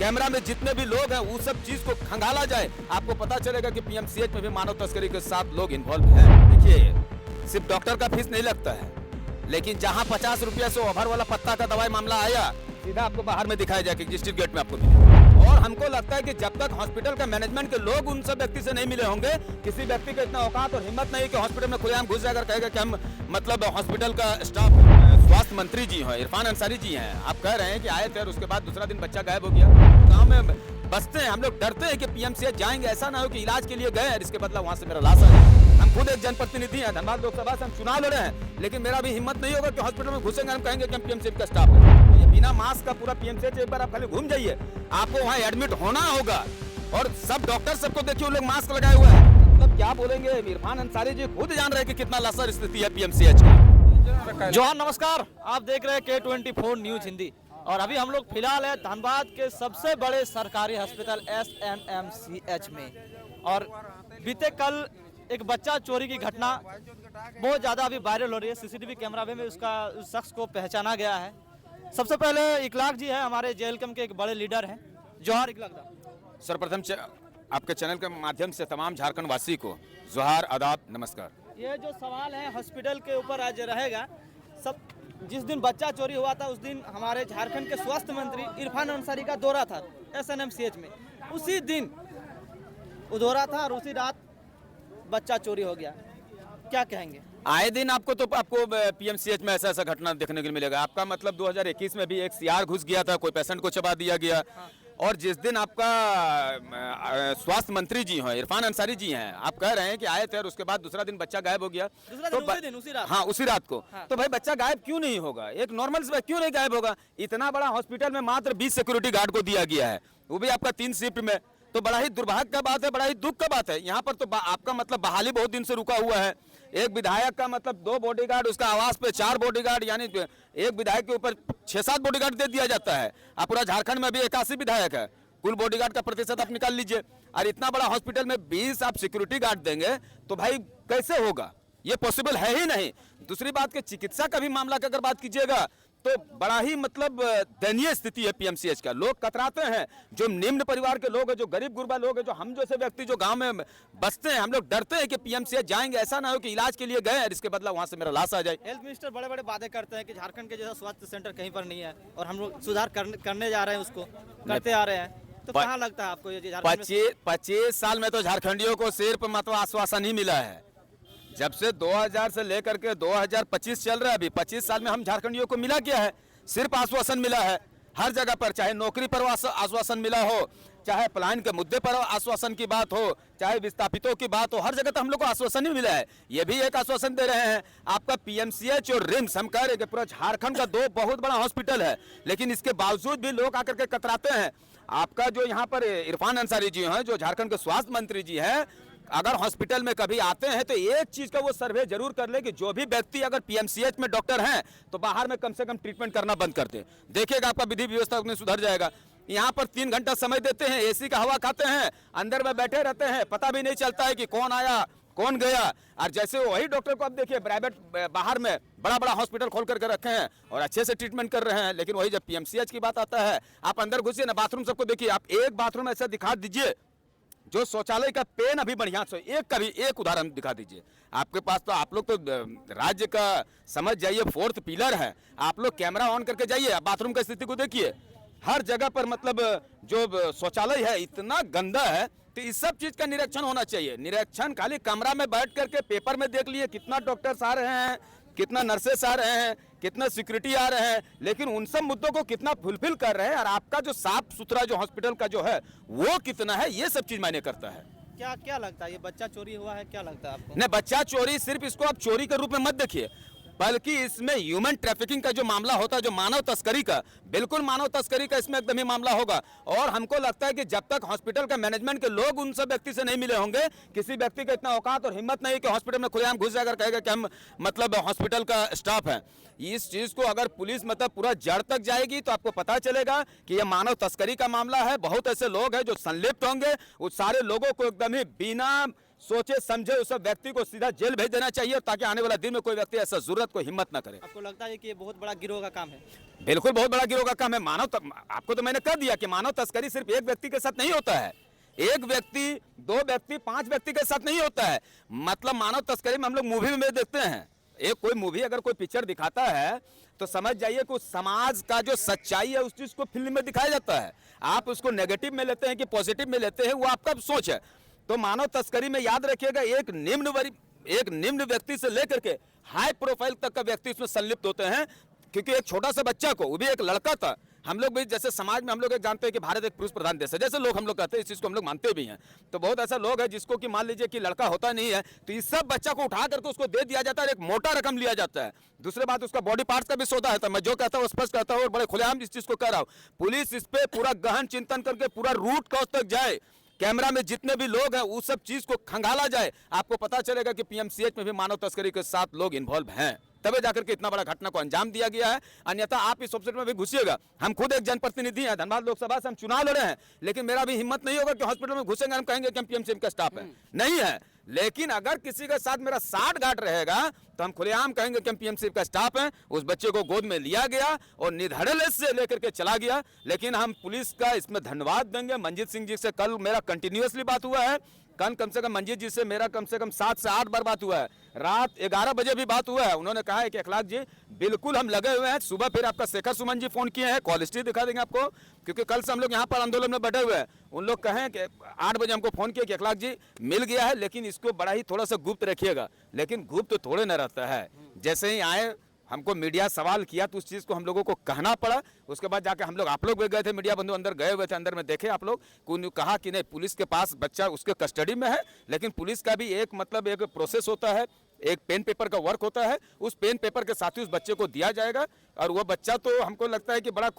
Camera में जितने भी लोग हैं वो सब चीज को खंगाला जाए, आपको पता चलेगा कि पीएमसीएच में भी मानव तस्करी के साथ लोग इन्वॉल्व हैं। देखिए, सिर्फ डॉक्टर का फीस नहीं लगता है, लेकिन जहां 50 रुपया से ओवर वाला पत्ता का दवाई मामला आया, सीधा आपको बाहर में दिखाया जाएगा, डिस्ट्रिक्ट गेट में आपको मिलेगा। और हमको लगता है कि जब तक हॉस्पिटल का मैनेजमेंट के लोग उन सब व्यक्ति से नहीं मिले होंगे, किसी व्यक्ति को इतना औकात और हिम्मत नहीं कि हॉस्पिटल में खुलेआम घुस जाकर कहेगा कि हम मतलब हॉस्पिटल का स्टाफ। स्वास्थ्य मंत्री जी हैं, इरफान अंसारी जी हैं, आप कह रहे हैं कि आए थे और उसके बाद दूसरा दिन बच्चा गायब हो गया। गाँव में बसते हैं, हम लोग डरते हैं कि पीएमसीएच जाएंगे, ऐसा ना हो कि इलाज के लिए गए और इसके बदला वहां से मेरा लाश आया। हम खुद एक जनप्रतिनिधि हैं, धनबाद लोकसभा से हम चुनाव लड़े हैं, लेकिन मेरा भी हिम्मत नहीं होगा कि हॉस्पिटल में घुसेंगे हम कहेंगे कि हम पीएमसीएच का स्टाफ है। ये बिना मास्क का पूरा पीएमसीएच एक बार आप खाली घूम जाइए, आपको वहाँ एडमिट होना होगा और सब डॉक्टर सबको देखिए वो लोग मास्क लगाए हुए हैं। मतलब क्या बोलेंगे, इरफान अंसारी जी खुद जान रहे हैं कि कितना लसर स्थिति है पीएमसीएच का। जवान नमस्कार, आप देख रहे हैं K24 न्यूज हिंदी और अभी हम लोग फिलहाल है धनबाद के सबसे बड़े सरकारी अस्पताल SNMCH में। और बीते कल एक बच्चा चोरी की घटना बहुत ज़्यादा अभी वायरल हो रही है। सीसीटीवी कैमरा में उसका उस शख्स को पहचाना गया है। सबसे पहले इकलाक जी है, हमारे JLCAM के एक बड़े लीडर हैं। जोहार इकलाक दा। सर्वप्रथम आपके चैनल के माध्यम से तमाम झारखंड वासी को जोहार, आदाब, नमस्कार। ये जो सवाल है हॉस्पिटल के ऊपर आज रहेगा। सब जिस दिन बच्चा चोरी हुआ था उस दिन हमारे झारखंड के स्वास्थ्य मंत्री इरफान अंसारी का दौरा था SNMCH में। उसी दिन वो दौरा था और उसी रात बच्चा चोरी हो गया। क्या कहेंगे? आए दिन आपको पीएमसीएच में ऐसा घटना देखने को मिलेगा। आपका मतलब 2021 में भी एक सीआर घुस गया था, कोई पेशेंट को चबा दिया गया। और जिस दिन आपका स्वास्थ्य मंत्री जी हैं, इरफान अंसारी जी हैं, आप कह रहे हैं कि आए थे और उसके बाद दूसरा दिन बच्चा गायब हो गया। उसी रात। हाँ, उसी रात को। तो भाई बच्चा गायब क्यों नहीं होगा? एक नॉर्मल से क्यों नहीं गायब होगा? इतना बड़ा हॉस्पिटल में मात्र 20 सिक्योरिटी गार्ड को दिया गया है, वो भी आपका 3 शिफ्ट में। तो बड़ा ही दुर्भाग्य का बात है, बड़ा ही दुख का बात है। यहाँ पर तो आपका मतलब बहाली बहुत दिन से रुका हुआ है। एक विधायक का मतलब 2 बॉडीगार्ड, उसका आवास पे 4 बॉडीगार्ड, यानी एक विधायक के ऊपर 6-7 बॉडीगार्ड दे दिया जाता है। आप पूरा झारखंड में अभी 81 विधायक है, कुल बॉडीगार्ड का प्रतिशत आप निकाल लीजिए। और इतना बड़ा हॉस्पिटल में 20 आप सिक्योरिटी गार्ड देंगे तो भाई कैसे होगा? ये पॉसिबल है ही नहीं। दूसरी बात कि चिकित्सा का भी मामला की अगर बात कीजिएगा तो बड़ा ही मतलब दयनीय स्थिति है पीएमसीएच का। लोग कतराते हैं, जो निम्न परिवार के लोग हैं, जो गरीब गुरबा लोग हैं, जो हम जैसे व्यक्ति जो गांव में बसते हैं, हम लोग डरते हैं कि पीएमसीएच जाएंगे, ऐसा ना हो कि इलाज के लिए गए और इसके बदला वहां से मेरा लाश आ जाए। हेल्थ मिनिस्टर बड़े बड़े वादे करते हैं कि झारखंड के जैसा स्वास्थ्य सेंटर कहीं पर नहीं है और हम लोग सुधार करने जा रहे हैं, उसको करते आ रहे हैं। तो कहाँ लगता है आपको ये 25 साल में तो झारखंडियों को सिर्फ मतलब आश्वासन ही मिला है। जब से 2000 से लेकर के 2025 चल रहा है, अभी 25 साल में हम झारखंडियों को मिला क्या है? सिर्फ आश्वासन मिला है। हर जगह पर, चाहे नौकरी पर आश्वासन मिला हो, चाहे पलायन के मुद्दे पर आश्वासन की बात हो, चाहे विस्थापितों की बात हो, हर जगह तो हम लोग को आश्वासन ही मिला है। ये भी एक आश्वासन दे रहे हैं आपका पीएमसीएच और रिम्स, हम कह रहे हैं कि पूरा झारखंड का 2 बहुत बड़ा हॉस्पिटल है, लेकिन इसके बावजूद भी लोग आकर के कतराते हैं। आपका जो यहाँ पर इरफान अंसारी जी हैं, जो झारखंड के स्वास्थ्य मंत्री जी हैं, अगर हॉस्पिटल में कभी आते हैं तो एक चीज का वो सर्वे जरूर कर ले कि जो भी व्यक्ति अगर पीएमसीएच में डॉक्टर हैं तो बाहर में कम से कम ट्रीटमेंट करना बंद कर दे। देखिएगा आपका विधि व्यवस्था सुधर जाएगा। यहाँ पर 3 घंटा समय देते हैं, एसी का हवा खाते हैं, अंदर में बैठे रहते हैं, पता भी नहीं चलता है कि कौन आया कौन गया। और जैसे वही डॉक्टर को आप देखिए प्राइवेट बाहर में बड़ा बड़ा हॉस्पिटल खोल करके रखे हैं और अच्छे से ट्रीटमेंट कर रहे हैं, लेकिन वही जब पीएमसीएच की बात आता है, आप अंदर घुसिए ना, बाथरूम सबको देखिए, आप एक बाथरूम ऐसा दिखा दीजिए जो शौचालय का पेन अभी बढ़िया से एक उदाहरण दिखा दीजिए आपके पास। तो आप लोग तो राज्य का समझ जाइए 4th पिलर है, आप लोग कैमरा ऑन करके जाइए, बाथरूम की स्थिति को देखिए। हर जगह पर मतलब जो शौचालय है इतना गंदा है। तो इस सब चीज का निरीक्षण होना चाहिए। निरीक्षण खाली कमरा में बैठ करके पेपर में देख लिए कितना डॉक्टर्स आ रहे हैं, कितना नर्सेस आ रहे हैं, कितना सिक्योरिटी आ रहे हैं, लेकिन उन सब मुद्दों को कितना फुलफिल कर रहे हैं और आपका जो साफ सुथरा जो हॉस्पिटल का जो है वो कितना है, ये सब चीज मायने करता है। क्या लगता है ये बच्चा चोरी हुआ है? क्या लगता है आपको? नहीं, बच्चा चोरी सिर्फ इसको आप चोरी के रूप में मत देखिए, बल्कि इसमें ह्यूमन ट्रैफिकिंग का जो मामला होता है, जो मानव तस्करी का, बिल्कुल मानव तस्करी का इसमें एकदम ही मामला होगा। और हमको लगता है कि जब तक हॉस्पिटल का मैनेजमेंट के लोग उन सब व्यक्ति से नहीं मिले होंगे, किसी व्यक्ति को इतना औकात और हिम्मत नहीं कि हॉस्पिटल में खुलेआम घुस जाकर कहेगा कि हम मतलब हॉस्पिटल का स्टाफ है। इस चीज को अगर पुलिस मतलब पूरा जड़ तक जाएगी तो आपको पता चलेगा कि यह मानव तस्करी का मामला है। बहुत ऐसे लोग हैं जो संलिप्त होंगे, उस सारे लोगों को एकदम ही बिना सोचे समझे उस व्यक्ति को सीधा जेल भेज देना चाहिए, ताकि आने वाला दिन में कोई व्यक्ति ऐसा जरूरत को हिम्मत ना करे। आपको लगता है कि ये बहुत बड़ा गिरोह का काम है? बिल्कुल बहुत बड़ा गिरोह का काम है। आपको तो मैंने कह दिया कि मानव तस्करी सिर्फ एक व्यक्ति के साथ नहीं होता है, एक व्यक्ति, दो व्यक्ति, 5 व्यक्ति के साथ नहीं होता है। मतलब मानव तस्करी में हम लोग मूवी में देखते हैं, एक कोई मूवी अगर कोई पिक्चर दिखाता है तो समझ जाइए कि उस समाज का जो सच्चाई है उस चीज को फिल्म में दिखाया जाता है। आप उसको नेगेटिव में लेते हैं कि पॉजिटिव में लेते हैं, वो आपका सोच है। तो मानव तस्करी में याद रखिएगा, एक निम्न व्यक्ति से लेकर के हाई प्रोफाइल तक का व्यक्ति इसमें संलिप्त होते हैं। क्योंकि एक छोटा सा बच्चा को, वो भी एक लड़का था, हम लोग भी जैसे समाज में हम लोग एक जानते हैं कि भारत एक पुरुष प्रधान देश है, जैसे लोग हम लोग कहते हैं, इस चीज को हम लोग मानते भी हैं। तो बहुत ऐसा लोग है जिसको कि मान लीजिए कि लड़का होता नहीं है, तो इस सब बच्चा को उठा करके उसको दे दिया जाता है, एक मोटा रकम लिया जाता है। दूसरी बात, उसका बॉडी पार्ट्स का भी सौदा है। तो मैं जो कहता हूँ स्पष्ट कहता हूँ और बड़े खुलेआम इस चीज को कह रहा हूँ, पुलिस इस पे पूरा गहन चिंतन करके पूरा रूट कॉज तक जाए, कैमरा में जितने भी लोग हैं उस सब चीज को खंगाला जाए, आपको पता चलेगा कि पीएमसीएच में भी मानव तस्करी के साथ लोग इन्वॉल्व हैं, तबे जाकर के इतना बड़ा घटना को अंजाम दिया गया है। अन्यथा आप इस हॉस्पिटल में भी घुसिएगा, हम खुद एक जनप्रतिनिधि हैं, धनबाद लोकसभा से हम चुनाव लड़े हैं, लेकिन मेरा भी हिम्मत नहीं होगा कि हॉस्पिटल में घुसेंगे हम कहेंगे कि हम पीएमसीएच का स्टाफ है, नहीं है। लेकिन अगर किसी के साथ मेरा साठ गांठ रहेगा तो हम खुलेआम कहेंगे कि हम पीएमसीएच का स्टाफ है। उस बच्चे को गोद में लिया गया और निधड़े से लेकर के चला गया। लेकिन हम पुलिस का इसमें धन्यवाद देंगे। मंजीत सिंह जी से कल मेरा कंटिन्यूअसली बात हुआ है, कम से कम मंजीत जी से मेरा कम से कम 7 से 8 बार बात हुआ है, रात 11 बजे भी बात हुआ है। उन्होंने कहा है कि अखलाक जी बिल्कुल हम लगे हुए हैं। सुबह फिर आपका शेखर सुमन जी फोन किए हैं, कॉल हिस्ट्री दिखा देंगे आपको, क्योंकि कल से हम लोग यहाँ पर आंदोलन में बैठे हुए हैं। उन लोग कहें कि 8 बजे हमको फोन किया कि अखलाक जी मिल गया है, लेकिन इसको बड़ा ही थोड़ा सा गुप्त रखिएगा। लेकिन गुप्त तो थोड़े न रहता है, जैसे ही आए हमको मीडिया सवाल किया तो उस चीज़ को हम लोगों को कहना पड़ा। उसके बाद जाके हम लोग, आप लोग भी गए थे, मीडिया बंधु अंदर गए हुए थे, अंदर में देखे आप लोग को कहा कि नहीं पुलिस के पास बच्चा उसके कस्टडी में है, लेकिन पुलिस का भी एक मतलब एक प्रोसेस होता है, एक पेन पेपर का वर्क होता है, उस पेन पेपर के साथ ही उस बच्चे को दिया जाएगा। और वो बच्चा तो हमको लगता है कि बड़ा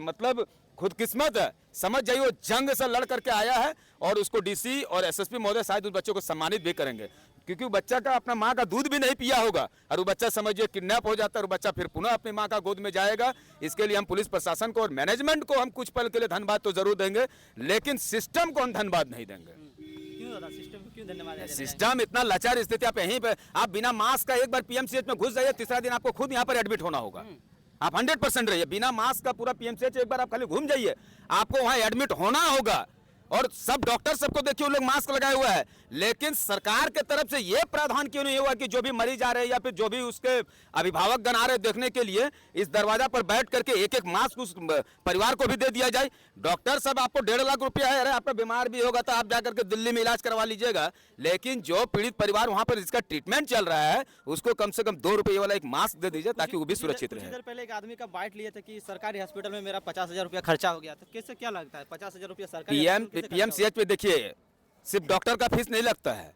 मतलब खुदकिस्मत है, समझ जाइए, वो जंग से लड़ करके आया है और उसको डीसी और एसएसपी महोदय शायद उस बच्चे को सम्मानित भी करेंगे, क्योंकि वो बच्चा का अपना माँ का दूध भी नहीं पिया होगा और वो बच्चा समझिए किडनैप हो जाता है और बच्चा फिर पुनः अपनी माँ का गोद में जाएगा। इसके लिए हम पुलिस प्रशासन को और मैनेजमेंट को हम कुछ पल के लिए धन्यवाद तो जरूर देंगे, लेकिन सिस्टम को हम धन्यवाद नहीं देंगे। क्यों धन्यवाद? सिस्टम इतना लाचार स्थिति, आप यहीं पे आप बिना मास्क का एक बार पीएमसीएच में घुस जाइए, तीसरा दिन आपको खुद यहाँ पर एडमिट होना होगा। आप 100% रहिए, बिना मास्क का पूरा पीएमसीएच एक बार आप खाली घूम जाइए, आपको वहां एडमिट होना होगा। और सब डॉक्टर सबको देखिए वो लोग मास्क लगाए हुए हैं, लेकिन सरकार के तरफ से ये प्रावधान क्यों नहीं हुआ कि जो भी मरीज आ रहे हैं या फिर जो भी उसके अभिभावक गण आ रहे देखने के लिए, इस दरवाजा पर बैठ करके एक एक मास्क उस परिवार को भी दे दिया जाए। डॉक्टर साहब आपको 1.5 लाख रुपया है, अरे आपका बीमार भी होगा तो आप जाकर के दिल्ली में इलाज करवा लीजिएगा, लेकिन जो पीड़ित परिवार वहां पर जिसका ट्रीटमेंट चल रहा है उसको कम से कम 2 रुपये वाला एक मास्क दे दीजिए ताकि वो भी सुरक्षित रहे। पहले एक आदमी का बाइट लिए थे कि सरकारी हॉस्पिटल में मेरा 50,000 रुपया खर्चा हो गया, तो कैसे क्या लगता है 50,000 रुपया सरकारी पीएमसीएच पे देखिए सिर्फ डॉक्टर का फीस नहीं लगता है,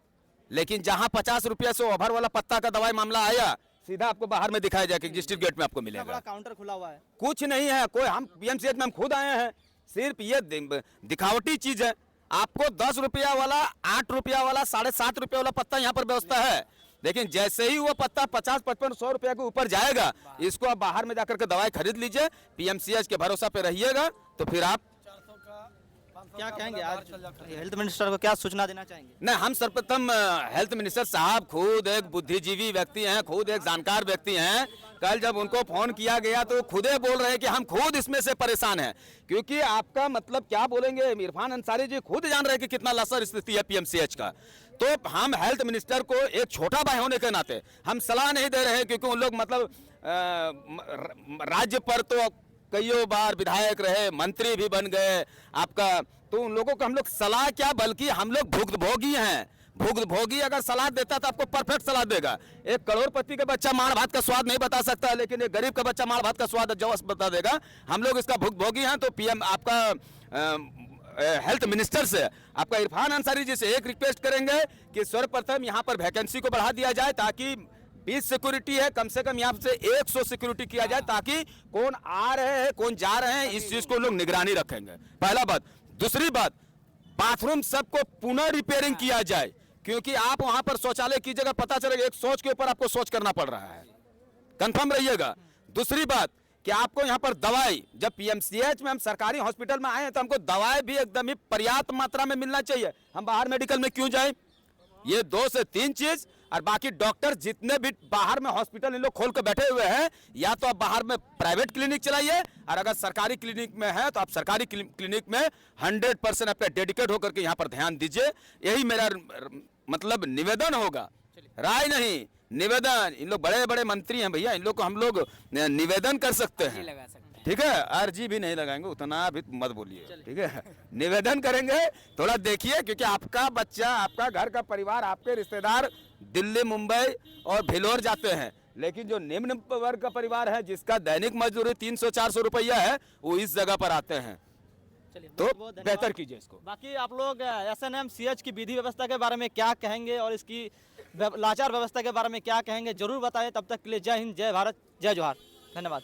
लेकिन जहां 50 रुपया से ओवर वाला पत्ता का दवाई मामला आया, सीधा आपको बाहर में दिखाया जाएगा, डिस्ट्रिक्ट गेट में आपको मिलेगा। काउंटर खुला हुआ है, कुछ नहीं है कोई, हम पीएमसीएच में हम खुद आए हैं, सिर्फ ये दिखावटी चीज है। आपको 10 रुपया वाला, 8 रुपया वाला, 7.5 रुपया वाला पत्ता यहाँ पर व्यवस्था है, लेकिन जैसे ही वो पत्ता 50, 55, 100 रुपया के ऊपर जाएगा, इसको आप बाहर में जाकर के दवाई खरीद लीजिए, पीएमसीएच के भरोसा पे रहिएगा, तो फिर आप क्या कहेंगे आज हेल्थ मिनिस्टर को क्या सूचना देना चाहेंगे? नहीं, हम सर्वप्रथम हेल्थ मिनिस्टर साहब खुद एक बुद्धिजीवी व्यक्ति हैं, खुद एक जानकार व्यक्ति हैं। कल जब उनको फोन किया गया तो खुद ही बोल रहे हैं कि हम खुद इसमें से परेशान हैं, क्योंकि आपका मतलब क्या बोलेंगे, इरफान अंसारी जी खुद जान रहे हैं कि कितना लसर स्थिति है पीएमसीएच का। तो हम हेल्थ मिनिस्टर को एक छोटा भाई होने के नाते हम सलाह नहीं दे रहे हैं, क्योंकि उन लोग मतलब राज्य पर तो कईयों बार विधायक रहे, मंत्री भी बन गए आपका, तो उन लोगों को हम लोग सलाह क्या, बल्कि हम लोग भुक्तभोगी हैं। भुक्तभोगी अगर सलाह देता तो आपको परफेक्ट सलाह देगा। एक करोड़पति का बच्चा मार भात का स्वाद नहीं बता सकता, लेकिन एक गरीब का बच्चा मार भात का स्वाद जवस बता देगा। हम लोग इसका भुक्तभोगी हैं। तो पीएम आपका हेल्थ मिनिस्टर से, आपका इरफान अंसारी जी से एक रिक्वेस्ट करेंगे कि सर्वप्रथम यहाँ पर वैकेंसी को बढ़ा दिया जाए, ताकि 20 सिक्योरिटी है, कम से कम यहाँ से 100 सिक्योरिटी किया जाए, ताकि कौन आ रहे हैं कौन जा रहे हैं इस चीज को लोग निगरानी रखेंगे, पहला बात। दूसरी बात, बाथरूम सबको पुनः रिपेयरिंग किया जाए, क्योंकि आप वहां पर शौचालय की जगह पता चलेगा एक शौच के ऊपर आपको शौच करना पड़ रहा है, कंफर्म रहिएगा। दूसरी बात कि आपको यहाँ पर दवाई, जब पीएमसीएच में हम सरकारी हॉस्पिटल में आए हैं तो हमको दवाई भी एकदम ही पर्याप्त मात्रा में मिलना चाहिए। हम बाहर मेडिकल में क्यों जाए, ये 2 से 3 चीज। और बाकी डॉक्टर जितने भी बाहर में हॉस्पिटल इन लोग खोल के बैठे हुए हैं, या तो आप बाहर में प्राइवेट क्लिनिक चलाइए, और अगर सरकारी क्लिनिक में है तो आप सरकारी क्लिनिक में 100% अपने डेडिकेट होकर के यहाँ पर ध्यान दीजिए। यही मेरा मतलब निवेदन होगा, राय नहीं, निवेदन। इन लोग बड़े बड़े मंत्री हैं भैया, इन लोग को हम लोग निवेदन कर सकते हैं, ठीक है। अर्जी भी नहीं लगाएंगे, उतना भी मत बोलिए, ठीक है। निवेदन करेंगे, थोड़ा देखिए, क्योंकि आपका बच्चा, आपका घर का परिवार, आपके रिश्तेदार दिल्ली, मुंबई और भिलोर जाते हैं, लेकिन जो निम्न वर्ग का परिवार है, जिसका दैनिक मजदूरी 300-400 रुपया है, वो इस जगह पर आते हैं। तो बेहतर कीजिए इसको। बाकी आप लोग SNMCH की विधि व्यवस्था के बारे में क्या कहेंगे और इसकी लाचार व्यवस्था के बारे में क्या कहेंगे, जरूर बताएं। तब तक के लिए जय हिंद, जय भारत, जय जोहार, धन्यवाद।